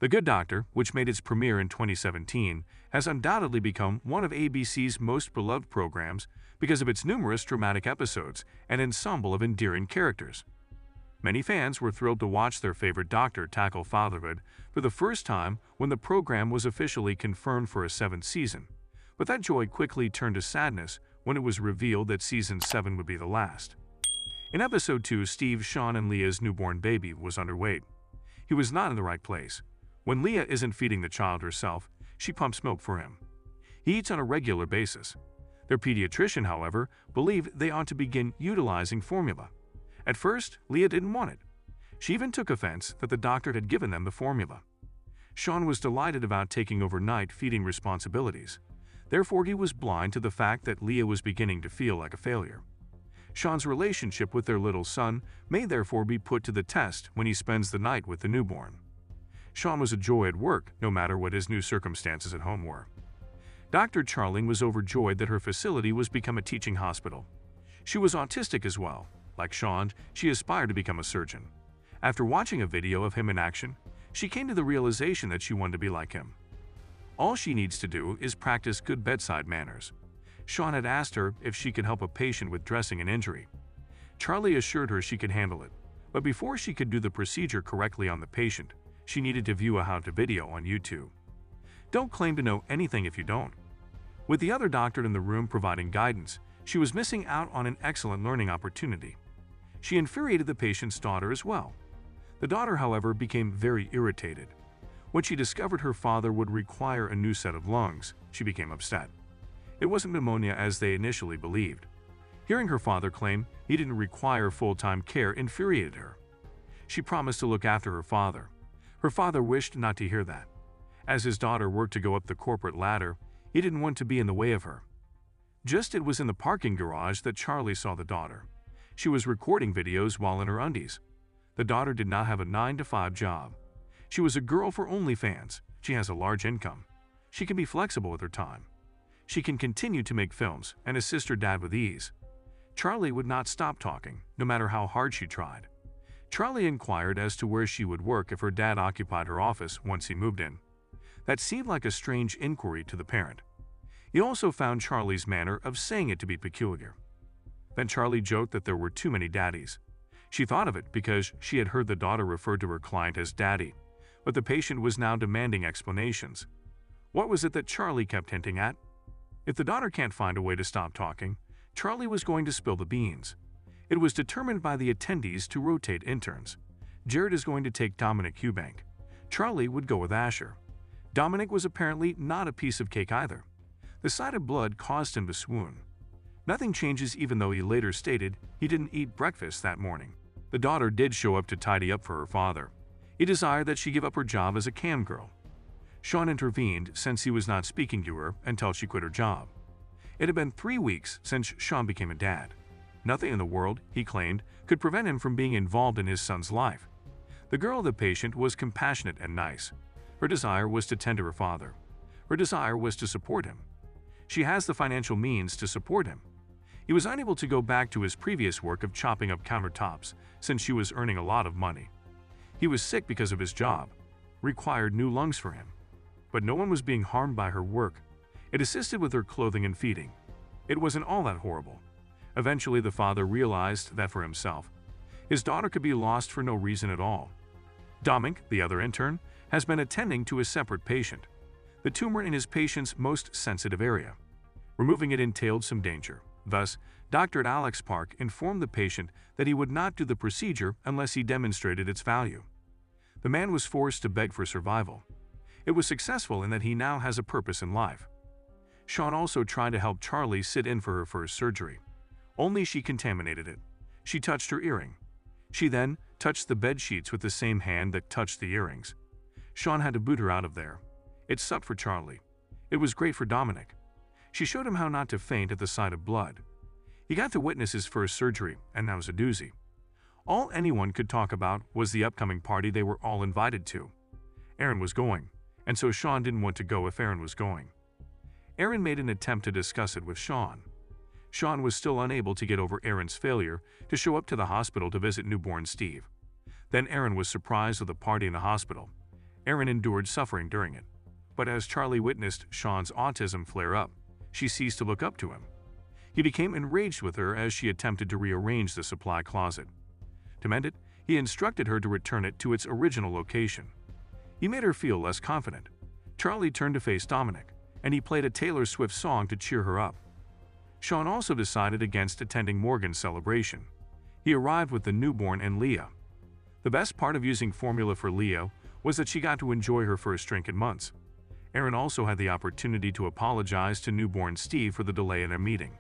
The Good Doctor, which made its premiere in 2017, has undoubtedly become one of ABC's most beloved programs because of its numerous dramatic episodes and ensemble of endearing characters. Many fans were thrilled to watch their favorite doctor tackle fatherhood for the first time when the program was officially confirmed for a seventh season, but that joy quickly turned to sadness when it was revealed that Season 7 would be the last. In Episode 2, Steve, Sean, and Leah's newborn baby was underweight. He was not in the right place. When Leah isn't feeding the child herself, she pumps milk for him. He eats on a regular basis. Their pediatrician, however, believed they ought to begin utilizing formula. At first, Leah didn't want it. She even took offense that the doctor had given them the formula. Sean was delighted about taking over night feeding responsibilities. Therefore, he was blind to the fact that Leah was beginning to feel like a failure. Sean's relationship with their little son may therefore be put to the test when he spends the night with the newborn. Sean was a joy at work, no matter what his new circumstances at home were. Dr. Charling was overjoyed that her facility was become a teaching hospital. She was autistic as well. Like Sean, she aspired to become a surgeon. After watching a video of him in action, she came to the realization that she wanted to be like him. All she needs to do is practice good bedside manners. Sean had asked her if she could help a patient with dressing an injury. Charlie assured her she could handle it, but before she could do the procedure correctly on the patient, she needed to view a how-to video on YouTube. Don't claim to know anything if you don't. With the other doctor in the room providing guidance, she was missing out on an excellent learning opportunity. She infuriated the patient's daughter as well. The daughter, however, became very irritated. When she discovered her father would require a new set of lungs, she became upset. It wasn't pneumonia as they initially believed. Hearing her father claim he didn't require full-time care infuriated her. She promised to look after her father. Her father wished not to hear that. As his daughter worked to go up the corporate ladder, he didn't want to be in the way of her. Just it was in the parking garage that Charlie saw the daughter. She was recording videos while in her undies. The daughter did not have a 9-to-5 job. She was a girl for OnlyFans. She has a large income. She can be flexible with her time. She can continue to make films and assist her dad with ease. Charlie would not stop talking, no matter how hard she tried. Charlie inquired as to where she would work if her dad occupied her office once he moved in. That seemed like a strange inquiry to the parent. He also found Charlie's manner of saying it to be peculiar. Then Charlie joked that there were too many daddies. She thought of it because she had heard the daughter refer to her client as daddy, but the patient was now demanding explanations. What was it that Charlie kept hinting at? If the daughter can't find a way to stop talking, Charlie was going to spill the beans. It was determined by the attendees to rotate interns. Jared is going to take Dominic Eubank. Charlie would go with Asher. Dominic was apparently not a piece of cake either. The sight of blood caused him to swoon. Nothing changes even though he later stated he didn't eat breakfast that morning. The daughter did show up to tidy up for her father. He desired that she give up her job as a cam girl. Sean intervened since he was not speaking to her until she quit her job. It had been 3 weeks since Sean became a dad. Nothing in the world, he claimed, could prevent him from being involved in his son's life. The girl, the patient, was compassionate and nice. Her desire was to tend to her father. Her desire was to support him. She has the financial means to support him. He was unable to go back to his previous work of chopping up countertops since she was earning a lot of money. He was sick because of his job, required new lungs for him. But no one was being harmed by her work. It assisted with her clothing and feeding. It wasn't all that horrible. Eventually, the father realized that for himself. His daughter could be lost for no reason at all. Dominic, the other intern, has been attending to a separate patient. The tumor in his patient's most sensitive area. Removing it entailed some danger. Thus, Dr. Alex Park informed the patient that he would not do the procedure unless he demonstrated its value. The man was forced to beg for survival. It was successful in that he now has a purpose in life. Sean also tried to help Charlie sit in for her first surgery. Only she contaminated it. She touched her earring. She then touched the bed sheets with the same hand that touched the earrings. Sean had to boot her out of there. It sucked for Charlie. It was great for Dominic. She showed him how not to faint at the sight of blood. He got to witness his first surgery, and that was a doozy. All anyone could talk about was the upcoming party they were all invited to. Aaron was going, and so Sean didn't want to go if Aaron was going. Aaron made an attempt to discuss it with Sean. Sean was still unable to get over Aaron's failure to show up to the hospital to visit newborn Steve. Then Aaron was surprised with a party in the hospital. Erin endured suffering during it. But as Charlie witnessed Sean's autism flare up, she ceased to look up to him. He became enraged with her as she attempted to rearrange the supply closet. To mend it, he instructed her to return it to its original location. He made her feel less confident. Charlie turned to face Dominic, and he played a Taylor Swift song to cheer her up. Sean also decided against attending Morgan's celebration. He arrived with the newborn and Leah. The best part of using formula for Leo was that she got to enjoy her first drink in months. Erin also had the opportunity to apologize to newborn Steve for the delay in their meeting.